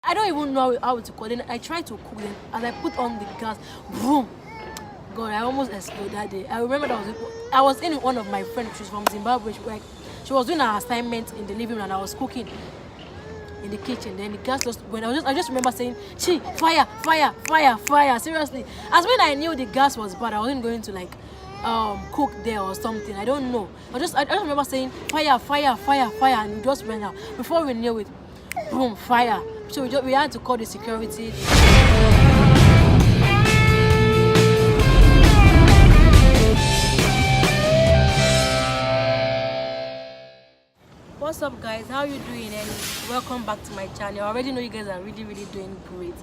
I don't even know how to cook. Then I tried to cook. Then as I put on the gas, boom! God, I almost exploded that day. I remember I was in with one of my friends. She's from Zimbabwe. She was doing her assignment in the living room, and I was cooking in the kitchen. Then the gas just went. I just remember saying, "Chi, fire, fire, fire, fire!" Seriously, as when I knew the gas was bad, I wasn't going to like cook there or something. I don't know. I just remember saying fire, fire, fire, fire, and it just went out. Before we knew it, boom, fire. So we had to call the security. What's up, guys? How you doing? And welcome back to my channel. I already know you guys are really doing great.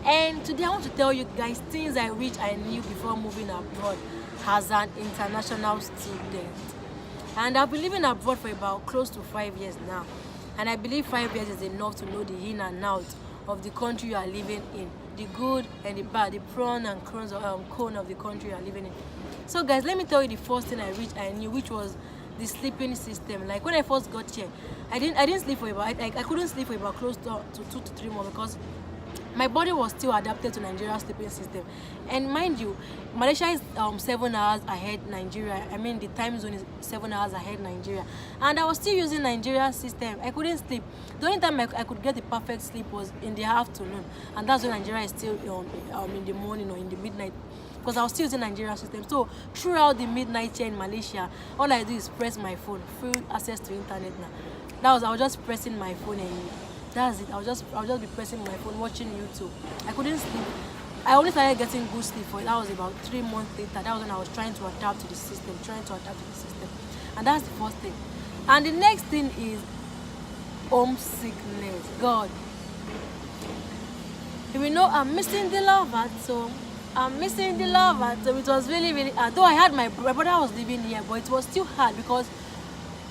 And today I want to tell you guys things I wish I knew before moving abroad as an international student. And I've been living abroad for about close to 5 years now. And I believe 5 years is enough to know the in and out of the country you are living in, the good and the bad, the pros and cons of the country you are living in. So guys, let me tell you the first thing I wish I knew, which was the sleeping system. Like when I first got here, I didn't sleep for about I couldn't sleep for about close to 2 to 3 months because my body was still adapted to Nigeria's sleeping system. And mind you, Malaysia is 7 hours ahead Nigeria. I mean the time zone is 7 hours ahead Nigeria. And I was still using Nigeria's system. I couldn't sleep. The only time I could get the perfect sleep was in the afternoon. And that's when Nigeria is still in the morning or in the midnight. Because I was still using Nigerian system. So throughout the midnight here in Malaysia, all I do is press my phone, full access to internet now. I was just pressing my phone and that's it. I'll just be pressing my phone, watching YouTube. I couldn't sleep. I only started getting good sleep for it. That was about 3 months later. That was when I was trying to adapt to the system, And that's the first thing. And the next thing is homesickness. God. You know, I'm missing the love at home. I'm missing the love at home. It was really hard. Though I had my brother was living here, but it was still hard because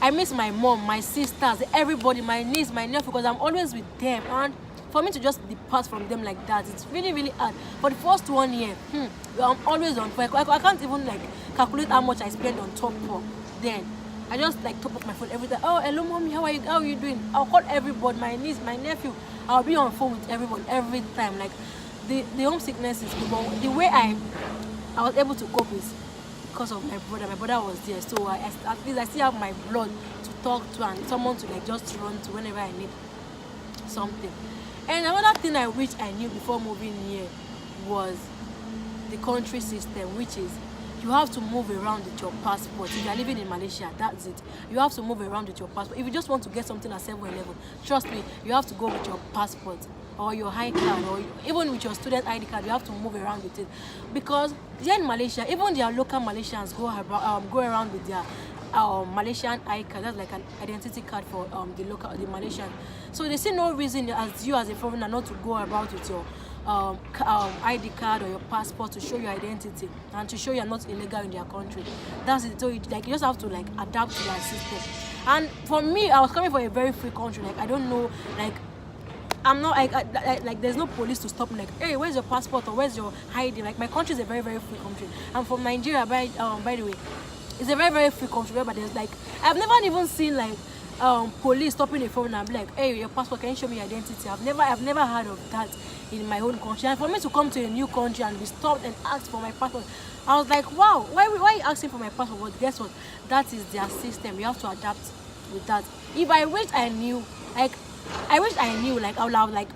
I miss my mom, my sisters, everybody, my niece, my nephew, because I'm always with them. And for me to just depart from them like that, it's really hard. For the first 1 year, I'm always on fire. I can't even like calculate how much I spend on top for. Then I just like top up my phone every time. Oh, hello, mommy, how are you doing? I'll call everybody, my niece, my nephew. I'll be on phone with everyone every time. Like the homesickness is good, but the way I was able to cope is because of my brother. My brother was there, so at least I still have my blood to talk to and someone to like just run to whenever I need something. And another thing I wish I knew before moving here was the country system, which is you have to move around with your passport. If you are living in Malaysia, that's it. You have to move around with your passport. If you just want to get something at 7-Eleven, trust me, you have to go with your passport or your high card, or even with your student ID card. You have to move around with it, because here in Malaysia, even their local Malaysians go around with their Malaysian ID card. That's like an identity card for the Malaysian. So they see no reason as you as a foreigner not to go about with your ID card or your passport to show your identity and to show you're not illegal in their country. That's it. So you just have to like adapt to their system. And for me, I was coming from a very free country. Like I don't know, like I'm not like there's no police to stop me. Like, hey, where's your passport or where's your ID? Like my country is a very free country. I'm from Nigeria, by the way. It's a very free country, but there's like I've never even seen like police stopping a phone and be like, hey, your passport, can you show me your identity? I've never heard of that in my own country. And for me to come to a new country and be stopped and asked for my passport, I was like, wow, why are you asking for my passport? But guess what? That is their system. You have to adapt with that. If I wish I knew, like I would have like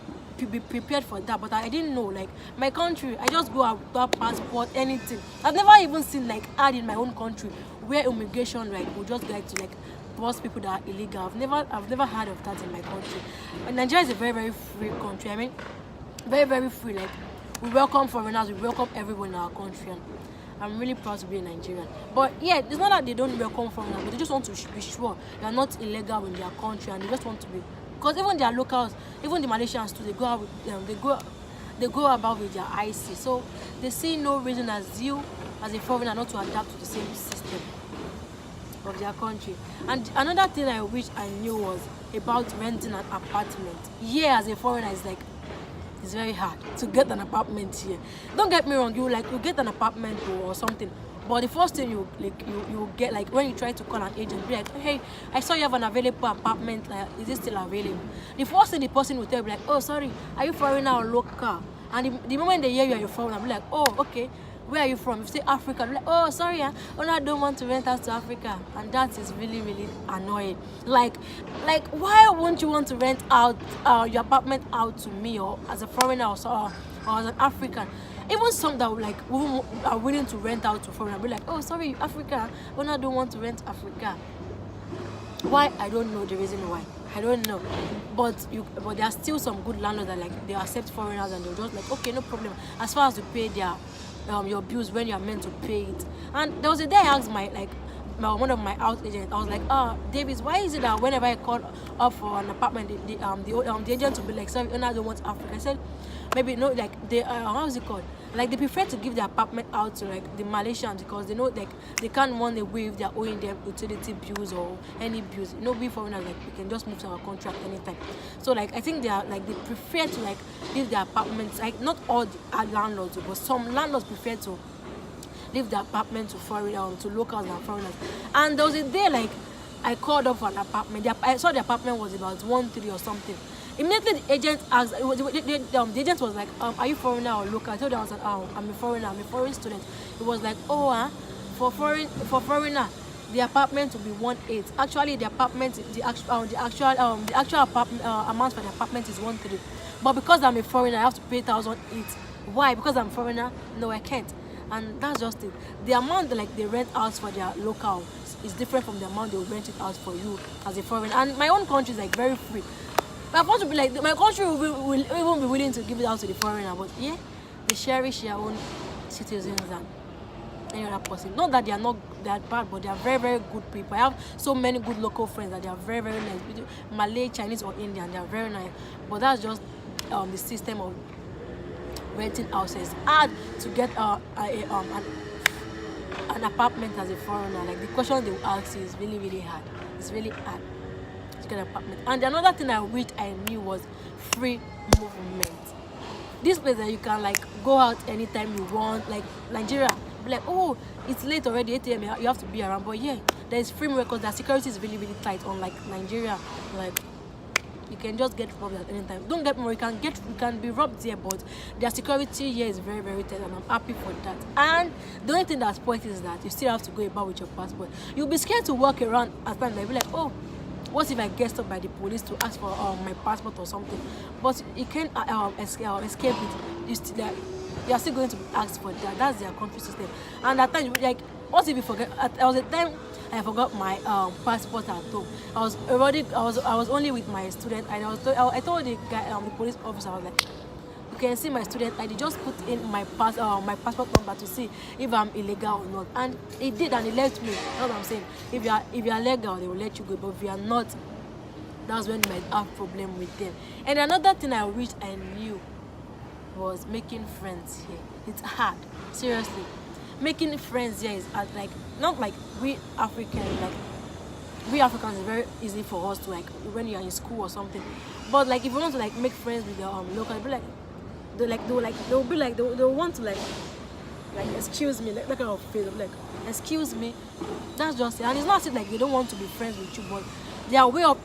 be prepared for that, but I didn't know. Like my country, I just go out without passport, anything. I've never even seen like ad in my own country where immigration like will just like to like bust people that are illegal. I've never heard of that in my country. And Nigeria is a very free country. I mean, very free. Like we welcome foreigners, we welcome everyone in our country. And I'm really proud to be a Nigerian. But yeah, it's not that they don't welcome foreigners, but they just want to be sure they are not illegal in their country, and they just want to be. Because even their locals, even the Malaysians too, they go out with them. They go about with their IC. So they see no reason as you, as a foreigner, not to adapt to the same system of their country. And another thing I wish I knew was about renting an apartment. Here, as a foreigner, it's very hard to get an apartment here. Don't get me wrong, you get an apartment or something, But the first thing you get, like when you try to call an agent, be like, hey, I saw you have an available apartment. Is it still available? The first thing the person will tell you, be like, oh, sorry, are you foreigner or local? And the moment they hear you are foreigner, I'll be like, oh, okay. Where are you from? If you say Africa, I'm like, oh, sorry, I don't want to rent out to Africa. And that is really, really annoying. Like, why won't you want to rent out your apartment out to me, or as a foreigner, or as an African? Even some that who are willing to rent out to foreigner, be like, oh, sorry, Africa, I don't want to rent Africa. Why? I don't know the reason why. I don't know. But there are still some good landlords that they accept foreigners, and they're just like, okay, no problem. As far as you pay your bills when you are meant to pay it. And there was a day I asked one of my house agents, I was like, Davis, why is it that whenever I call up for an apartment, the agent will be like, sorry, I don't want Africa. I said, maybe no, like they how is it called? Like they prefer to give their apartment out to like the Malaysians, because they know like they can't run away if they're owing them utility bills or any bills. We foreigners, like we can just move to our country at any time. So like I think they prefer to like leave their apartments, like not all the landlords, but some landlords prefer to leave the apartment to foreigners, to locals and foreigners. And there was a day like I called up for an apartment. I saw the apartment was about 1-3 or something. Immediately the agent asked, the agent was like, are you foreigner or local? I told him I was like, I'm a foreigner, I'm a foreign student. He was like, for foreigner, the apartment will be 1.8. Actually, the apartment, the actual apartment amount for the apartment is 1.3. But because I'm a foreigner, I have to pay 1,008. Why? Because I'm a foreigner? No, I can't. And that's just it. The amount that they rent out for their local is different from the amount they will rent it out for you as a foreigner. And my own country is very free. My country will be like, my country will even be willing to give it out to the foreigner, but yeah, they cherish their own citizens and any other person. Not that they are not that bad, but they are very, very good people. I have so many good local friends that they are very, very nice. Malay, Chinese, or Indian, they are very nice. But that's just the system of renting houses. Hard to get an apartment as a foreigner. Like the question they will ask you is really, really hard. It's really hard. Apartment. And another thing I wish I knew was free movement. This place that you can go out anytime you want, like Nigeria, be like, oh, it's late already, 8 a.m. you have to be around. But yeah, there is free movement because the security is really, really tight. Unlike Nigeria, you can just get robbed at any time. Don't get me wrong, you can be robbed here, but their security here is very, very tight, and I'm happy for that. And the only thing that's point is that you still have to go about with your passport. You'll be scared to walk around at times. They'll be like, oh, what if I get stopped by the police to ask for my passport or something? But you can't escape it. You are still going to ask for that. That's their country system. And at times, what if you forget? There was a time I forgot my passport at home. I was only with my student, and I told the guy, the police officer, I was like, you can see my student ID, just put in my passport number to see if I'm illegal or not. And he did, and he left me. That's what I'm saying. If you are legal, they will let you go. But if you are not, that's when you might have problem with them. And another thing I wish I knew was making friends here. It's hard, seriously. Making friends here is hard. Not like we Africans. We Africans is very easy for us to when you are in school or something. But if you want to make friends with your local, it'll be they'll want to excuse me, that kind of face of excuse me. That's just it. And it's not they don't want to be friends with you, but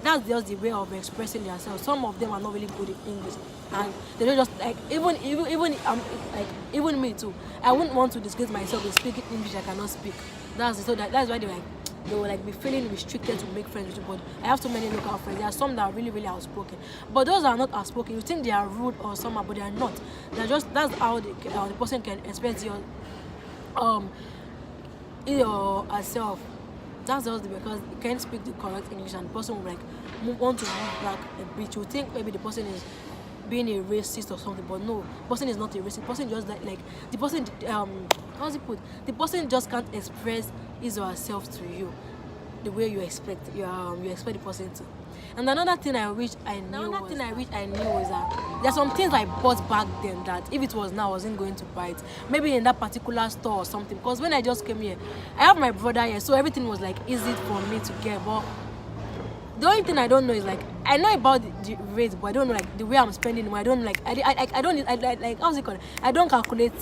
that's just the way of expressing themselves. Some of them are not really good in English, and they don't just even me too. I wouldn't want to disgrace myself in speaking English I cannot speak. That's why they will be feeling restricted to make friends with you. But I have so many local friends. There are some that are really, really outspoken. But those are not outspoken. You think they are rude or somehow, but they are not. That's how the person can express herself. That's just because you can't speak the correct English, and the person will want to move back a bit. You think maybe the person is being a racist or something, but no, the person is not a racist. The person just the person how's it put? The person just can't express his or herself to you the way you expect the person to. And another thing I wish I knew was that there's some things I bought back then that if it was now I wasn't going to buy it. Maybe in that particular store or something. Because when I just came here, I have my brother here, so everything was easy for me to get. But the only thing I don't know is I know about the rates, but I don't know the way I'm spending money. I don't how's it called? I don't calculate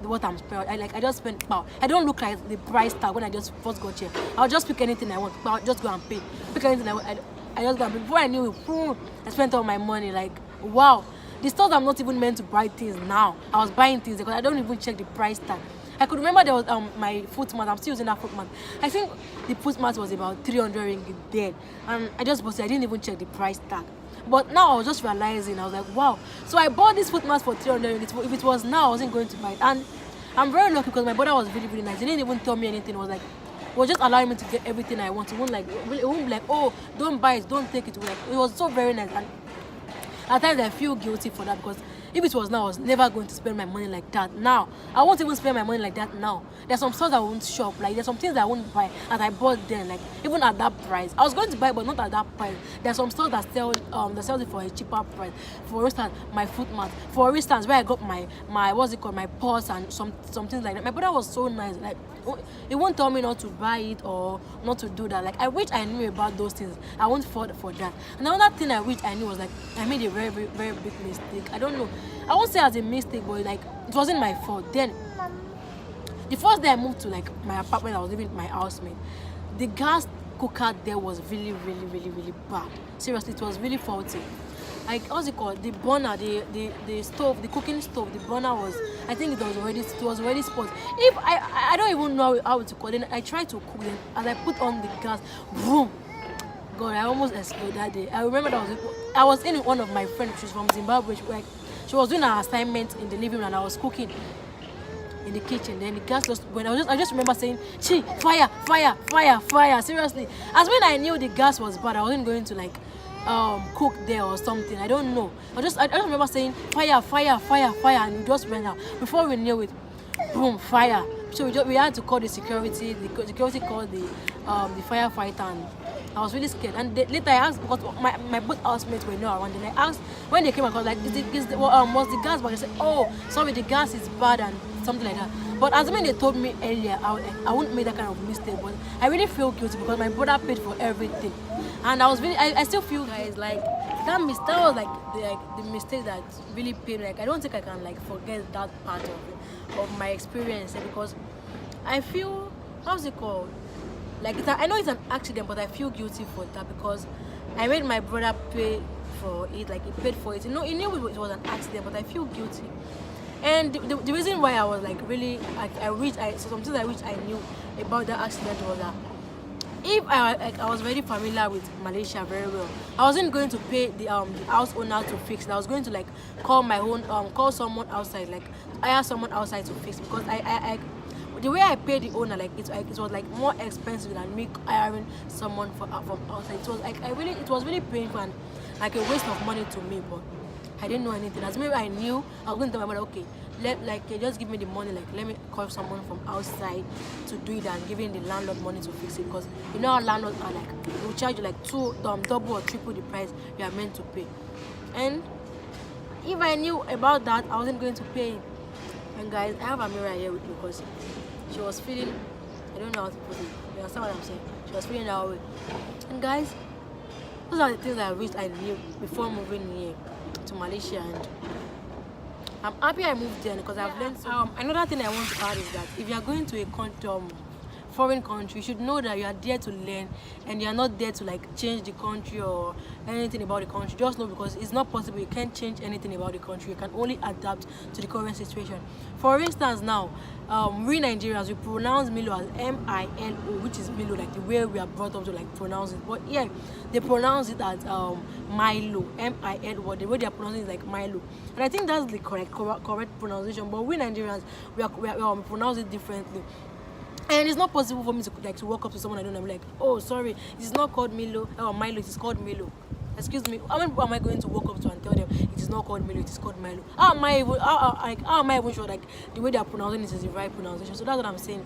what I'm spending. I just spend. Wow, I don't look like the price tag when I just first got here. I'll just pick anything I want. I'll just go and pay. Pick anything I want. I just go and pay. Before I knew it, boom, I spent all my money. Like, wow. The stores I'm not even meant to buy things now. I was buying things because I don't even check the price tag. I could remember there was my foot mat. I'm still using that foot mat. I think the foot mat was about 300 ringgit then, and I just bought it. I didn't even check the price tag. But now I was just realizing, I was like, wow. So I bought this foot mat for 300 ringgit. If it was now, I wasn't going to buy it. And I'm very lucky because my brother was really, really nice. He didn't even tell me anything. It was like, he was just allowing me to get everything I want. It won't be like, oh, don't buy it, don't take it. Like, it was so very nice. And at times I feel guilty for that because if it was now, I was never going to spend my money like that. Now, I won't even spend my money like that now. There's some stores I won't shop. Like, there's some things I won't buy and I bought then. Like, even at that price. I was going to buy, but not at that price. There's some stores that sell it for a cheaper price. For instance, my foot mat. For instance, where I got my what's it called, my purse and some things like that. My brother was so nice. Like, he won't tell me not to buy it or not to do that. Like, I wish I knew about those things. I won't fall for that. And another thing I wish I knew was like, I made a very, very, very big mistake. I don't know. I won't say as a mistake, but like, it wasn't my fault. Then, the first day I moved to like my apartment, I was living with my housemate. The gas cooker there was really, really, really, really bad. Seriously, it was really faulty. Like, what's it called? The burner, the stove, the cooking stove, the burner was, I think it was already spoiled. If I don't even know how to cook. Then I tried to cook them and I put on the gas, boom. God, I almost exploded that day. I remember that I was in one of my friends, she's from Zimbabwe. She was doing her assignment in the living room and I was cooking in the kitchen. Then the gas just went. I just remember saying, "Chi, fire, fire, fire, fire!" Seriously, as when I knew the gas was bad, I wasn't going to like cook there or something. I don't know. I just remember saying, "Fire, fire, fire, fire," and it just went out. Before we knew it, boom, fire. So we had to call the security. The security called the firefighter, and I was really scared. And later I asked, because my both housemates were not around, and I asked when they came across, like, was the gas bad? They said, oh, sorry, the gas is bad and something like that. But as when they told me earlier, I wouldn't make that kind of mistake. But I really feel guilty because my brother paid for everything, and I still feel, guys, like that was like the mistake that really paid me. Like, I don't think I can like forget that part of my experience, because I feel, how's it called? Like, I know it's an accident, but I feel guilty for that because I made my brother pay for it. Like, he paid for it. You know, he knew it was an accident, but I feel guilty. And the reason why I was like really, like, I wish I knew about that accident was that if I was very familiar with Malaysia very well, I wasn't going to pay the house owner to fix it. I was going to like call someone outside, like hire someone outside to fix, because I the way I paid the owner, like it was like more expensive than me hiring someone from outside. It was like it was really painful and like a waste of money to me. But I didn't know anything. As maybe I knew, I was going to tell my mother, okay, just give me the money. Like, let me call someone from outside to do it, and giving the landlord money to fix it. Because you know how landlords are, like, they will charge you like double or triple the price you are meant to pay. And if I knew about that, I wasn't going to pay. And guys, I have a mirror here with me because she was feeling, I don't know how to put it. You understand what I'm saying? She was feeling that way. And guys, those are the things I wish I knew before moving here to Malaysia. And I'm happy I moved there because I've learned so. Another thing I want to add is that if you are going to a foreign country, you should know that you are there to learn, and you are not there to like change the country or anything about the country. Just know, because it's not possible. You can't change anything about the country. You can only adapt to the current situation. For instance, now we Nigerians, we pronounce Milo as M-I-L-O, which is Milo, like the way we are brought up to like pronounce it. But yeah, they pronounce it as Milo, M-I-L-O. The way they are pronouncing it is like Milo, and I think that's the correct pronunciation. But we Nigerians, we pronounce it differently. And it's not possible for me to walk up to someone I don't know and be like, oh, sorry, it's not called Milo or Milo, it is called Milo. Excuse me, how many people am I going to walk up to and tell them it is not called Milo, it is called Milo? How am I even sure like the way they are pronouncing it is the right pronunciation? So that's what I'm saying.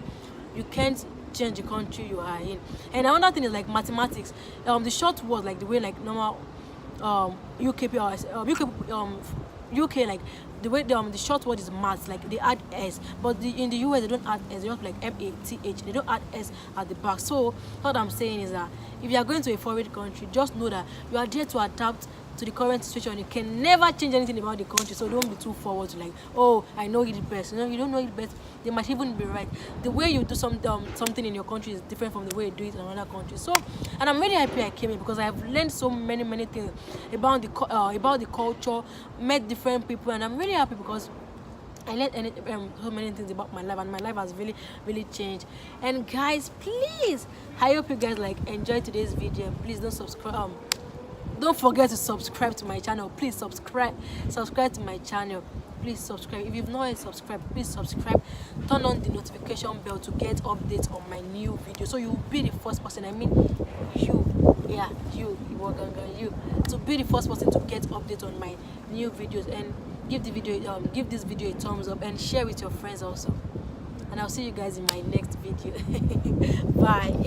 You can't change the country you are in. And another thing is like mathematics. The short words, like the way like normal UK, like the way the short word is maths, like they add S, but in the US they don't add S, they just like M-A-T-H, they don't add S at the back. So what I'm saying is that if you are going to a foreign country, just know that you are there to adapt to the current situation. You can never change anything about the country, so don't be too forward to like, oh, I know it best. You know, you don't know it best. They might even be right. The way you do something in your country is different from the way you do it in another country. So, and I'm really happy I came here because I have learned so many things about the culture, met different people, and I'm really happy because I learned so many things about my life, and my life has really changed. And guys, please, I hope you guys like enjoy today's video. Please don't forget to subscribe to my channel. Please subscribe to my channel. Please subscribe. If you've not yet subscribed, please subscribe. Turn on the notification bell to get updates on my new video, so you'll be the first person. I mean, you to be the first person to get updates on my new videos. And give this video a thumbs up and share with your friends also. And I'll see you guys in my next video. Bye.